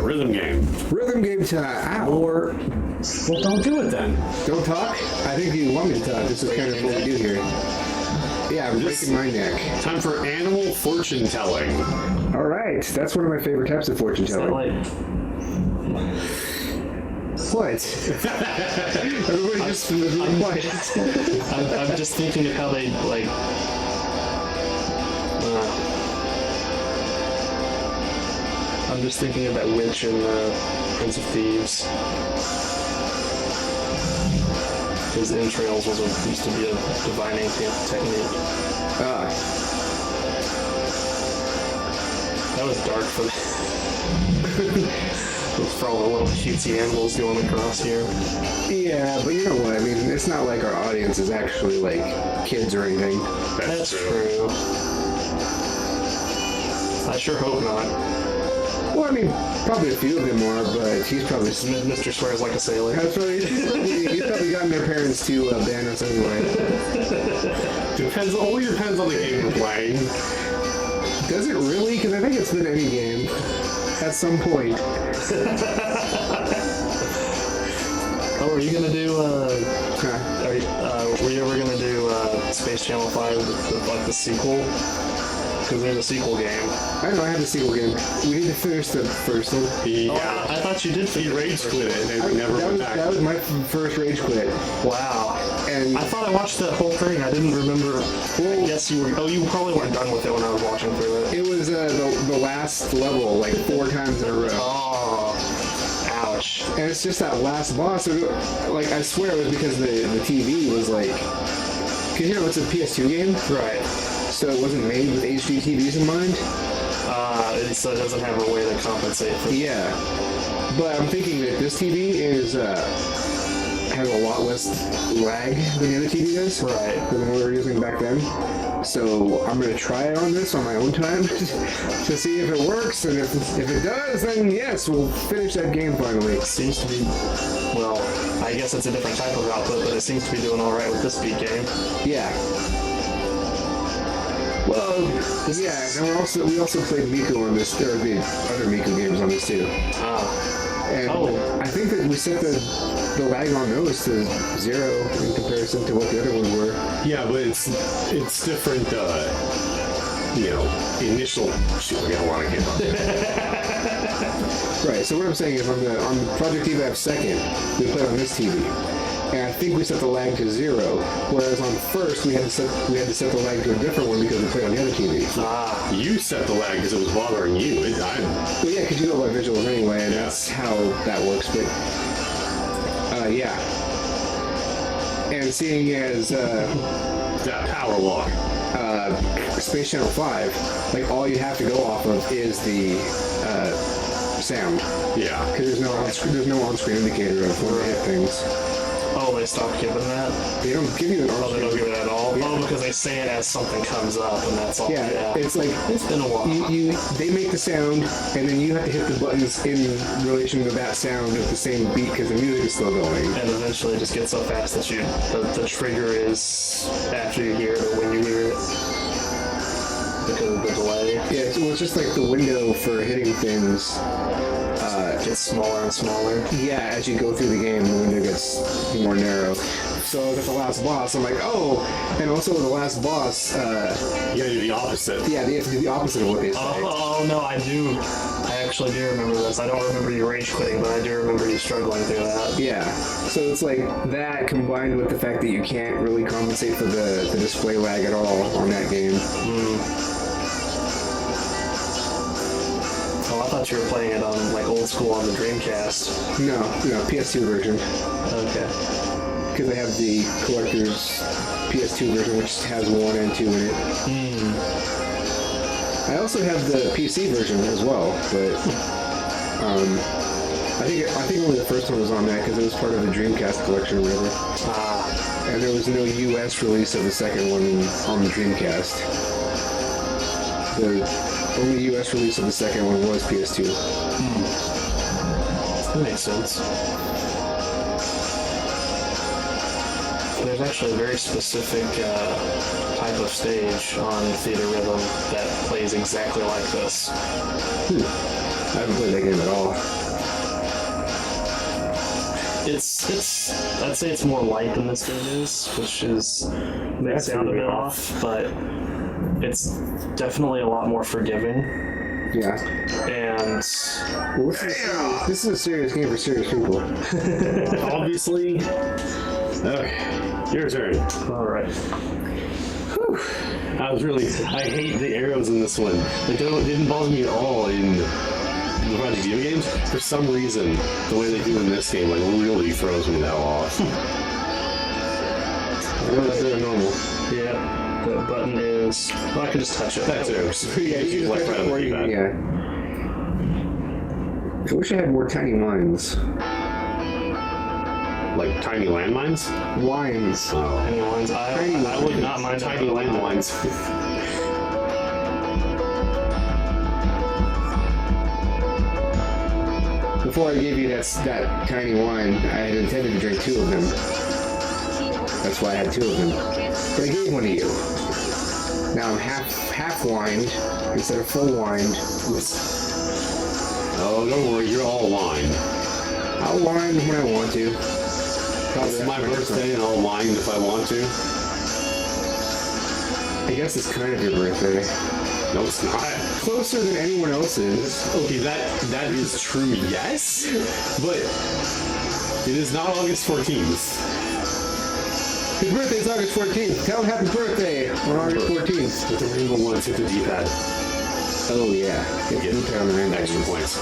rhythm game. Rhythm game time. Or, well, don't do it then. Don't talk? I think you want me to talk. This is kind of what we do here. Yeah, I'm breaking my neck. Time for animal fortune telling. All right, that's one of my favorite types of fortune telling. What? Everybody just really quiet. I'm just thinking of how they like. I'm just thinking of that witch in Prince of Thieves. His entrails used to be a divining technique. That was dark for for all the little cutesy animals going across here. Yeah, but you know what? I mean, it's not like our audience is actually like kids or anything. That's true. I sure hope not. Well, I mean, probably a few of them are, but he's probably... Mr. Swears Like a Sailor. That's right. He's probably gotten their parents to ban us anyway. Only depends on the game we're playing. Does it really? Because I think it's been any game at some point. Oh, are you gonna do? Were you ever gonna do Space Channel 5, like the sequel? Because there's a sequel game. I know, I have the sequel game. We need to finish the first one. Yeah. Oh, I thought you did finish. He rage quit it and we never went back. That was my first rage quit. Wow. And I thought I watched that whole thing. I didn't remember. Well, yes, you were. Oh, you probably weren't done with it when I was watching through it. it was the last level, like 4 times in a row. Oh, ouch. And it's just that last boss. Like, I swear it was because the TV was like... Because, you know, it's a PS2 game. Right. So it wasn't made with HD TVs in mind. So it doesn't have a way to compensate for. Yeah, but I'm thinking that this TV is has a lot less lag than the other TV does. Right. Than what we were using back then. So I'm gonna try it on this on my own time to see if it works, and if it does, then yes, we'll finish that game finally. It seems to be. Well, I guess it's a different type of output, but it seems to be doing all right with this beat game. Yeah. Well, yeah, and we also played Miku on this, or the other Miku games on this too. And I think that we set the lag on those to 0 in comparison to what the other ones were. Yeah, but it's different, initial... Shoot, we got a lot of games on Right, so what I'm saying is on the Project Eva F2nd, we played on this TV. And I think we set the lag to 0, whereas on first we had to set the lag to a different one because we played on the other TV. You set the lag because it was bothering you. Well, yeah, because you go by visuals anyway, and that's how that works. But yeah, and seeing as that power walk, Space Channel 5, like all you have to go off of is the sound. Yeah, because there's no on-screen indicator of when they hit things. Oh, they stopped giving that? They don't give you an on-screen. Oh, they don't give it at all? Yeah. Oh, because they say it as something comes up, and that's all. Yeah, it's like... It's been a while. They make the sound, and then you have to hit the buttons in relation to that sound at the same beat, because the music is still going. And eventually it just gets so fast that the trigger is after you hear it or when you hear it. Because of the delay. Yeah, it's just like the window for hitting things... gets smaller and smaller. Yeah, as you go through the game, the window gets more narrow. So at the last boss, I'm like, oh, and also the last boss, you gotta do the opposite. Yeah, they have to do the opposite of what they say. Oh no, I do. I actually do remember this. I don't remember you rage quitting, but I do remember you struggling through that. Yeah, so it's like that combined with the fact that you can't really compensate for the display lag at all on that game. Oh, I thought you were playing it on like old school on the Dreamcast. No, PS2 version. Okay. Because they have the collector's PS2 version, which has 1 and 2 in it. I also have the PC version as well, but I think only the first one was on that because it was part of the Dreamcast collection or whatever. And there was no US release of the second one on the Dreamcast. The only US release of the second one was PS2. That makes sense. There's actually a very specific type of stage on Theater Rhythm that plays exactly like this. I haven't played that game at all. I'd say it's more light than this game is, which is may sound a bit off, but it's definitely a lot more forgiving. Yeah. And Well, this is a serious game for serious people. Obviously. Okay, your turn. all right. I hate the arrows in this one. They didn't bother me at all in the Project Zero games. For some reason, the way they do in this game, like, really throws me the hell off. They're normal. Yeah, the button is. Well, I can just touch it. That too. Yeah, you just left right on the keypad. yeah. I wish I had more tiny wines. Like tiny landmines? Wines. Oh. Any lines? I would not mind Tiny landmines. Before I gave you that tiny wine, I had intended to drink 2 of them. That's why I had 2 of them. But I gave one to you. Now I'm half wined instead of full wined. Oh, don't worry, you're all wine. I'll wine when I want to. It's my birthday and I'll wine if I want to. I guess it's kind of your birthday. No, it's not. Closer than anyone else's. Okay, that is true, yes, but it is not August 14th. His birthday's August 14th. Tell him happy birthday on August 14th. With the rainbow ones, hit the D-pad. Oh yeah. Get D-pad on the rainbow. Extra points.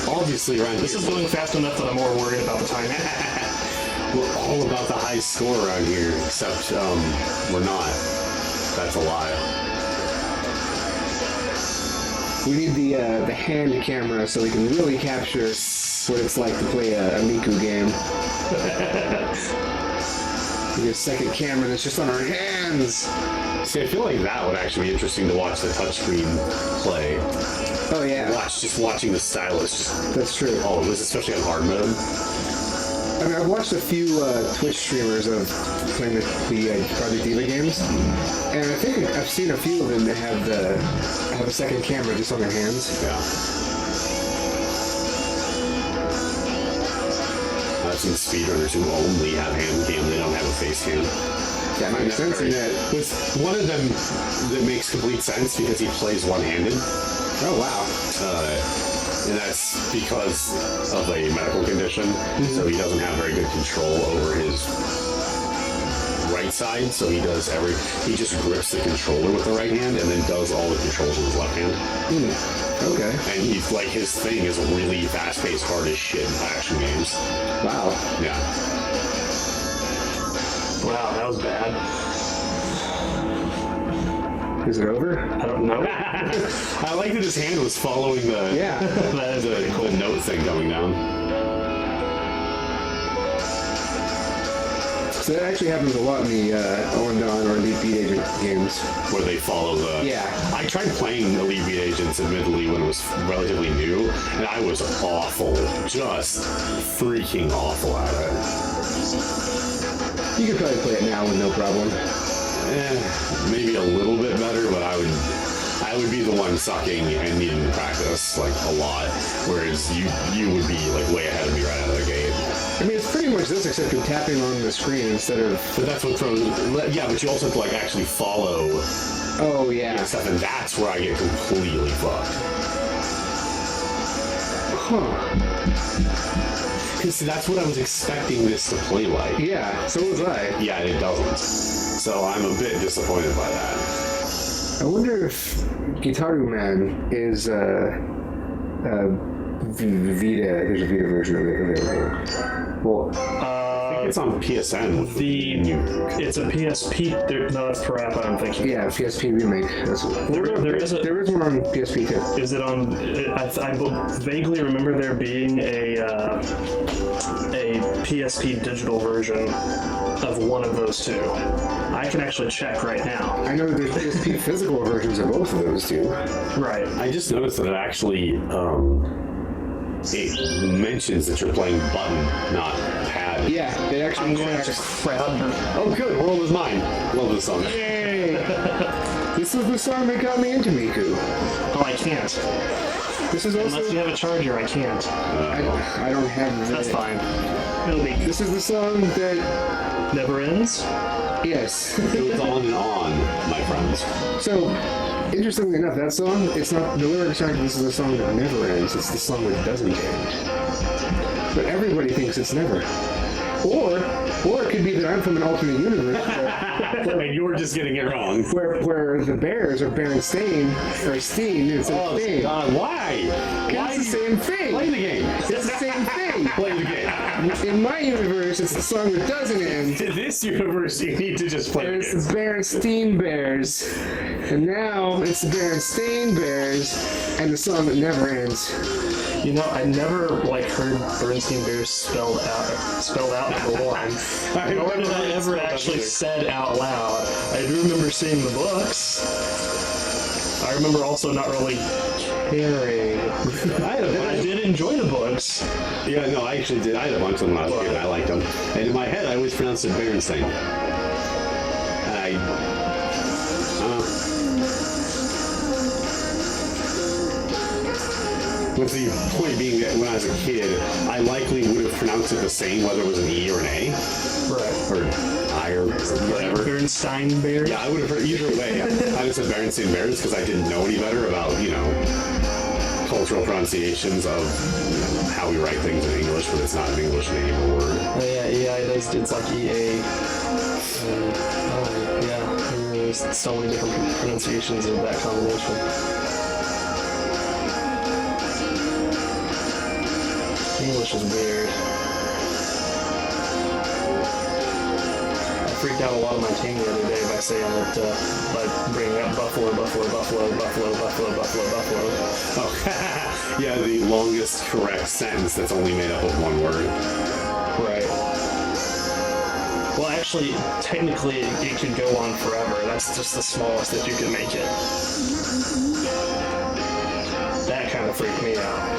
Obviously, around This here, is going fast enough that I'm more worried about the time. we're all about the high score around here, except we're not. That's a lie. We need the hand camera so we can really capture what it's like to play a Miku game. We get a second camera that's just on our hands. See, I feel like that would actually be interesting to watch the touchscreen play. Oh yeah, Just watching the stylus. Just, that's true. oh, this is especially on hard mode. I mean, I've watched a few Twitch streamers of playing the Project Diva games, and I think I've seen a few of them that have a second camera just on their hands. Yeah. I've seen speedrunners who only have hand cam, they don't have a face cam. That makes sense in that. With one of them that makes complete sense because he plays one-handed. Oh wow. And that's because of a medical condition, so he doesn't have very good control over his right side, so he just grips the controller with the right hand and then does all the controls with his left hand. Okay. And he's like, his thing is really fast-paced, hard as shit in action games. Wow. Yeah. Wow, that was bad. Is it over? I don't know. I like that his hand was following the Yeah. That is pretty cool. the note thing going down. So that actually happens a lot in the on-dawn or Elite Beat Agent games. Where they follow the... Yeah. I tried playing Elite Beat Agents, admittedly, when it was relatively new, and I was awful. Just freaking awful at it. You could probably play it now with no problem. Maybe a little bit better, but I would be the one sucking and needing to practice, like, a lot. Whereas you would be, like, way ahead of me right out of the gate. I mean, it's pretty much this, except you're tapping on the screen instead of... But that's what throws... Yeah, but you also have to, like, actually follow Oh, yeah. stuff, and that's where I get completely fucked. Huh. Because that's what I was expecting this to play like. Yeah, so was I. Yeah, and it doesn't. So I'm a bit disappointed by that. I wonder if Gitaru Man is Vita. There's a Vita version of it available. Well, It's on PSN with It's a PSP. No, that's Parappa, I'm thinking. yeah, PSP remake. That's There is one on PSP too. Is it on? I vaguely remember there being a PSP digital version of one of those two. I can actually check right now. I know there's PSP physical versions of both of those two. Right. I just noticed that it actually it mentions that you're playing button, not pad. Yeah, it actually I'm going to cracks. crowd. Oh, good. World is mine. Love this song. Yay! This was the song that got me into Miku. Like can't. This is also... Unless you have a charger, I can't. I don't have... That's fine. It'll be... This is the song that... Never ends? Yes. It goes on and on, my friends. So, interestingly enough, that song, it's not... The lyrics aren't this is a song that never ends, it's the song that doesn't end. But everybody thinks it's never. Or it could be that I'm from an alternate universe And you're just getting it wrong. where the bears are Berenstain or Steen instead of Stain. God, why? It's the same thing. Play the game. It's the same thing. Play the game. In my universe, it's the song that doesn't end. In this universe, you need to just play the It's game. the Berenstain Bears. And now it's the Berenstain Bears and the song that never ends. You know, I never heard Bernstein Bears spelled out number one. Nor did I ever actually said out loud. I do remember seeing the books. I remember also not really caring. I did enjoy the books. Yeah, no, I actually did. I had a bunch of them when I was a kid, and I liked them. And in my head, I always pronounced it Berenstain. And I don't know. With the point being that when I was a kid, I likely would have pronounced it the same, whether it was an E or an A. Right. Or I or whatever. Bernstein Bears? Yeah, I would have heard either way. I just said Berenstain Bears because I didn't know any better about, cultural pronunciations of how we write things in English, but it's not an English name or word. Oh, yeah, it's like EA. There's so many different pronunciations of that combination. English is weird. I freaked out a lot of my team the other day by saying that, by bringing up Buffalo. Oh, yeah, the longest correct sentence that's only made up of one word. Right. Well, actually, technically, it could go on forever. That's just the smallest that you can make it. That kind of freaked me out.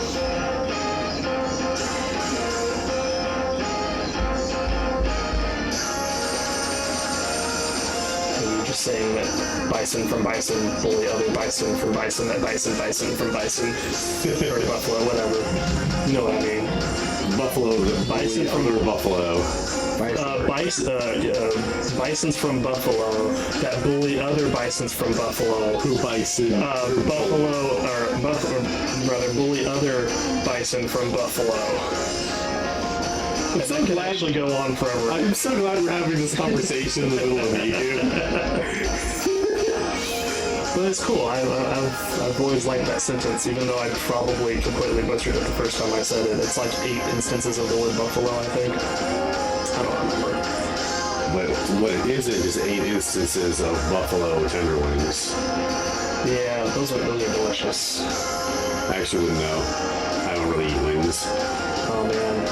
Saying that bison from bison, bully other bison from bison, that bison from bison, or buffalo, whatever. You know what I mean? Buffalo, Bison from other buffalo. Bisons from Buffalo that bully other bisons from Buffalo. Who bison? Bully other bison from Buffalo. I'm so glad actually go on forever. I'm so glad we're having this conversation in the middle of you. But it's cool. I've always liked that sentence, even though I probably completely butchered it the first time I said it. It's like 8 instances of the word buffalo, I think. I don't remember. But what it isn't is 8 instances of buffalo tender wings. Yeah, those are delicious. I actually wouldn't know. I don't really eat wings. Oh man.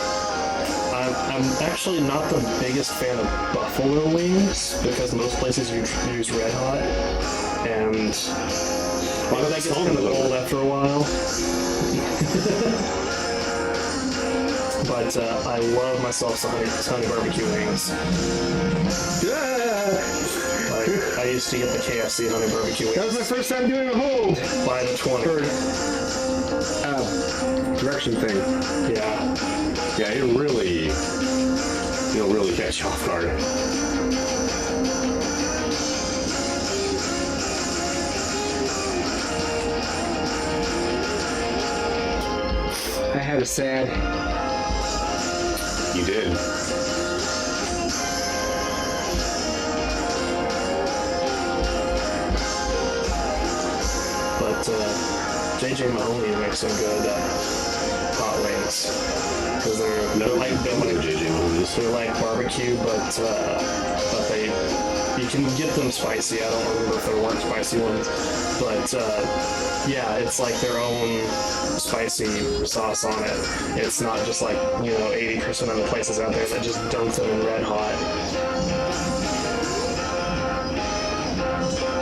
I'm actually not the biggest fan of buffalo wings because most places use Red Hot, and that gets kind of old after a while. But I love myself some honey barbecue wings. I used to get the KFC honey barbecue wings. That was my first time doing a hold. By the 20. Direction thing. Yeah. Yeah, it'll really catch you off guard. I had a sad. You did. But JJ Mahoney makes some good hot wings. Because they're like barbecue, but you can get them spicy. I don't remember if there weren't spicy ones, but yeah, it's like their own spicy sauce on it. It's not just like 80% of the places out there that just dunk them in Red Hot,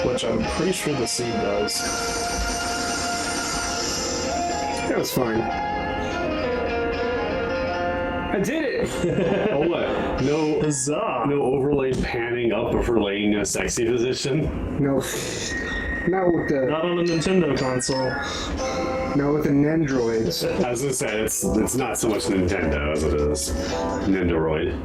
which I'm pretty sure the Seed does. That was fine. I did it! Oh, what? No, Huzzah! no overlay panning up of her laying in a sexy position? No. Not with the Not on a Nintendo console. not with the Nendroids. As I said, it's not so much Nintendo as it is Nendoroid.